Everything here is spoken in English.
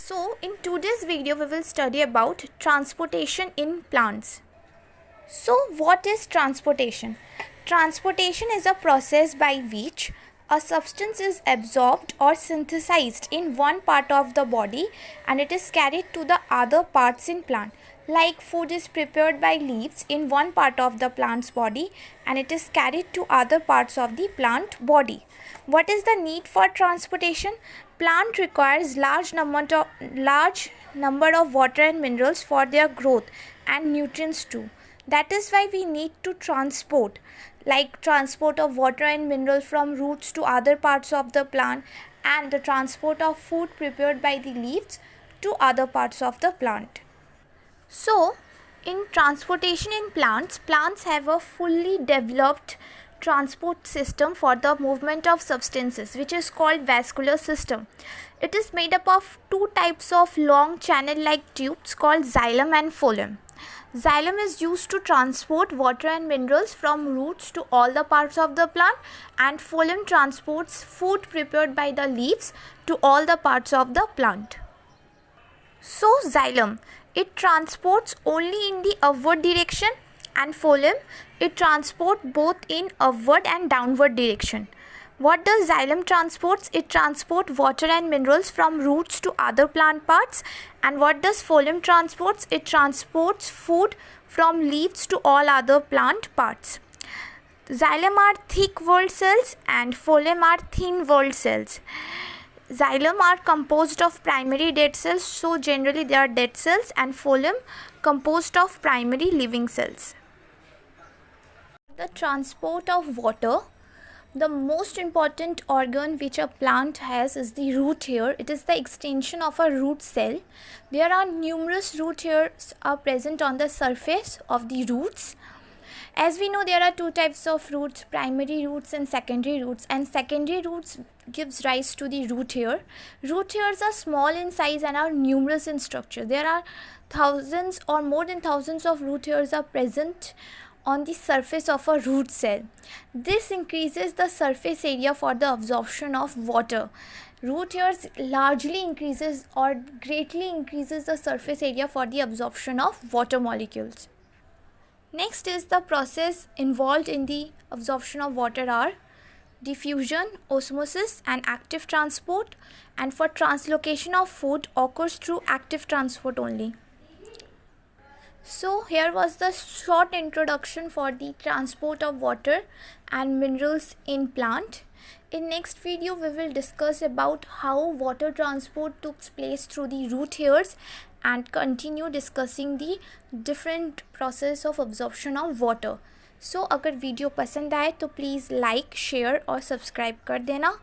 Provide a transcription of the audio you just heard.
So in today's video we will study about transportation in plants. So what is transportation? Transportation is a process by which a substance is absorbed or synthesized in one part of the body and it is carried to the other parts in plant. Like food is prepared by leaves in one part of the plant's body and it is carried to other parts of the plant body. What is the need for transportation? Plant requires large number of water and minerals for their growth and nutrients too. That is why we need to transport, like transport of water and minerals from roots to other parts of the plant and the transport of food prepared by the leaves to other parts of the plant. So, in transportation in plants have a fully developed transport system for the movement of substances, which is called vascular system. It is made up of two types of long channel like tubes called xylem and phloem. Xylem is used to transport water and minerals from roots to all the parts of the plant, and phloem transports food prepared by the leaves to all the parts of the plant. So xylem, it transports only in the upward direction, and phloem, it transports both in upward and downward direction. What does xylem transports? It transports water and minerals from roots to other plant parts. And what does phloem transports? It transports food from leaves to all other plant parts. Xylem are thick-walled cells and phloem are thin-walled cells. Xylem are composed of primary dead cells, so generally they are dead cells, and phloem composed of primary living cells. The transport of water. The most important organ which a plant has is the root hair. It is the extension of a root cell. There are numerous root hairs are present on the surface of the roots. As we know, there are two types of roots, primary roots and secondary roots, and secondary roots gives rise to the root hair. Root hairs are small in size and are numerous in structure. There are thousands or more than thousands of root hairs are present on the surface of a root cell. This increases the surface area for the absorption of water. Root hairs largely increases or greatly increases the surface area for the absorption of water molecules. Next is the process involved in the absorption of water are diffusion, osmosis and active transport, and for translocation of food occurs through active transport only. So here was the short introduction for the transport of water and minerals in plant. In next video we will discuss about how water transport took place through the root hairs and continue discussing the different process of absorption of water. So अगर video पसंद आए तो please like, share और subscribe कर देना.